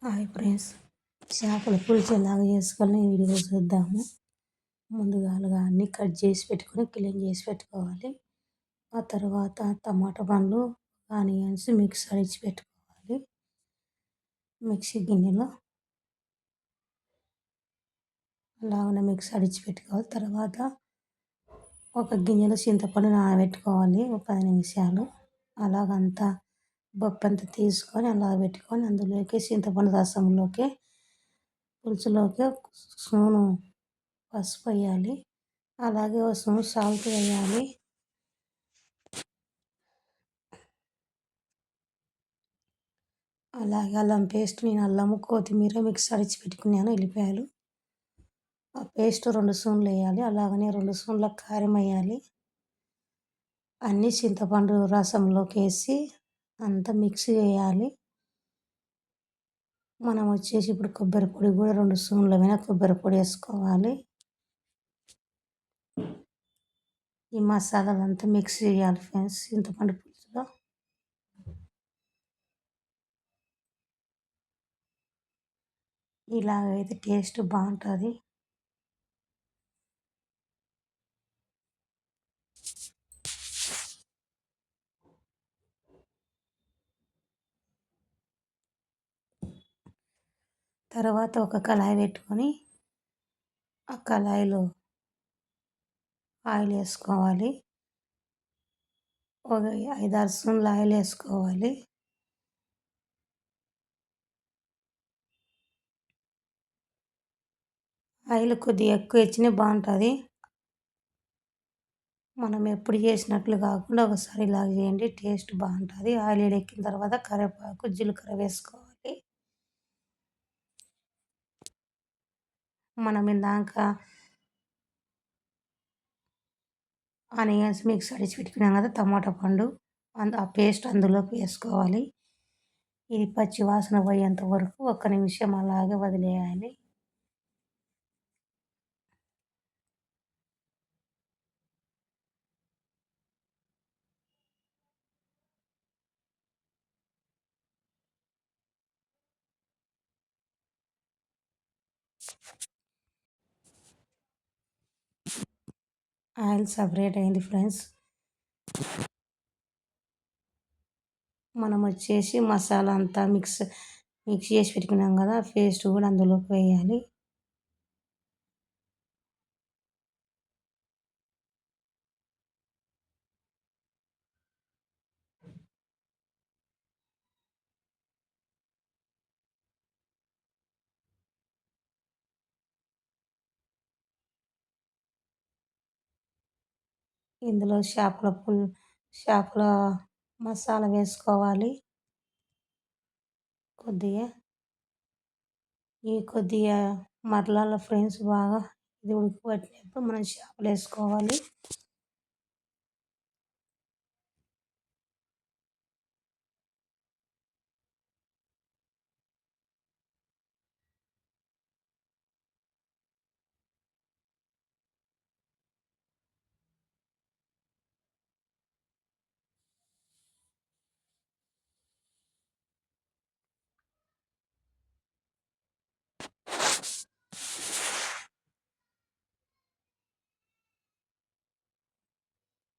Hi friends, చేపల పులుసు ఎలాగ చేసుకోవాలో ఈ వీడియో చూద్దాము. ముందుగాలుగా అన్నీ కట్ చేసి పెట్టుకొని క్లీన్ చేసి పెట్టుకోవాలి. ఆ తర్వాత టమాటా పండ్లు, ఆనియన్స్ మిక్స్ అడిచి పెట్టుకోవాలి. మిక్సీ గిన్నెలో అలాగనే మిక్స్ అడిచి పెట్టుకోవాలి. తర్వాత ఒక గిన్నెలో చింతపండు నానబెట్టుకోవాలి ఒక 10 నిమిషాలు. అలాగంతా బొప్పంతా తీసుకొని అలా పెట్టుకొని అందులోకి చింతపండు రసంలోకి పులుసులోకి స్పూను పసుపు వేయాలి. అలాగే ఒక స్పూన్ సాల్ట్ వేయాలి. అలాగే అల్లం పేస్ట్, నేను అల్లము కొత్తిమీర మిక్స్ అడిచి పెట్టుకున్నాను. ఎల్లిపాయలు ఆ పేస్ట్ 2 స్పూన్లు వేయాలి. అలాగనే 2 స్పూన్ల కారం వేయాలి. అన్నీ చింతపండు రసంలోకి వేసి అంతా మిక్స్ చేయాలి. మనం వచ్చేసి ఇప్పుడు కొబ్బరి పొడి కూడా 2 స్పూన్ల మీద కొబ్బరి పొడి వేసుకోవాలి. ఈ మసాలాలంతా మిక్స్ చేయాలి ఫ్రెండ్స్ చింతపండు పులుసులో. ఇలాగైతే టేస్ట్ బాగుంటుంది. తర్వాత ఒక కళాయి పెట్టుకొని ఆ కళాయిలో ఆయిల్ వేసుకోవాలి. ఒక 5-6 స్పూన్ల ఆయిల్ వేసుకోవాలి. ఆయిల్ కొద్దిగా ఎక్కువ ఇచ్చినా బాగుంటుంది. మనం ఎప్పుడు చేసినట్లు కాకుండా ఒకసారి ఇలా చేయండి, టేస్ట్ బాగుంటుంది. ఆయిల్ ఎక్కిన తర్వాత కరివేపాకు, జీలకర్ర వేసుకోవాలి. మనం ఇందాక ఆనియన్స్ మిక్స్ అడిచి పెట్టుకున్నాం కదా, టమాటా పండు ఆ పేస్ట్ అందులోకి వేసుకోవాలి. ఇది పచ్చి వాసన పోయేంత వరకు 1 నిమిషం అలాగే వదిలేయాలి. ఆయిల్ సపరేట్ అయింది ఫ్రెండ్స్. మనం వచ్చేసి మసాలా అంతా మిక్స్ చేసి పెట్టుకున్నాం కదా, పేస్ట్ కూడా అందులోకి వేయాలి. ఇందులో చేపల మసాలా వేసుకోవాలి. కొద్దిగా మరలాల ఫ్రెండ్స్ బాగా ఇది ఉడకబట్టినప్పుడు మనం చేపలు వేసుకోవాలి.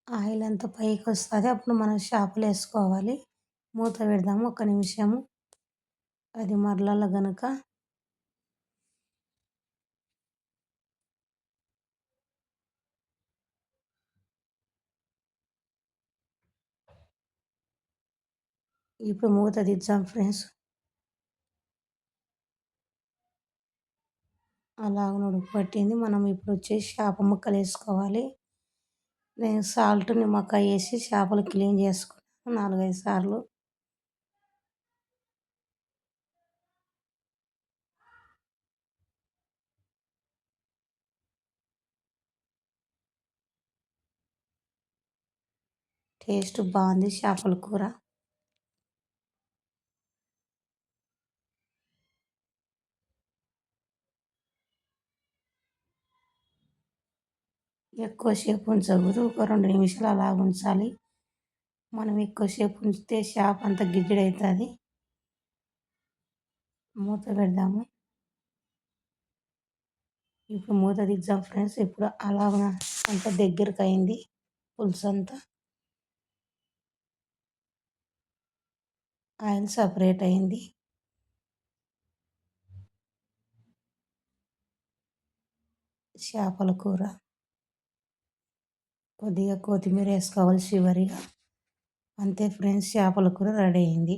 ఆయిల్ అంతా పైకి వస్తుంది, అప్పుడు మనం చేపలు వేసుకోవాలి. మూత పెడదాము 1 నిమిషము. అది మరలాల గనుక ఇప్పుడు మూత తీద్దాం ఫ్రెండ్స్. అలాగ ఉడకబట్టింది. మనం ఇప్పుడు వచ్చేసి చేప ముక్కలు వేసుకోవాలి. నేను సాల్ట్, నిమ్మకాయ వేసి చేపలు క్లీన్ చేసుకున్నాను 4-5 సార్లు. టేస్ట్ బాగుంది చేపల కూర. ఎక్కువసేపు ఉంచకూడదు, ఒక 2 నిమిషాలు అలాగ ఉంచాలి. మనం ఎక్కువసేపు ఉంచితే చేప అంతా గిజ్జుడు అవుతుంది. మూత పెడదాము. ఇప్పుడు మూత తీద్దాం ఫ్రెండ్స్. ఇప్పుడు అలాగ అంతా దగ్గరికి అయింది పులుసు అంతా. ఆయిల్ సపరేట్ అయింది. చేపల కూర కొద్దిగా కొత్తిమీర వేసుకోవాలి చివరిగా. అంతే ఫ్రెండ్స్, చేపల కూర రెడీ అయింది.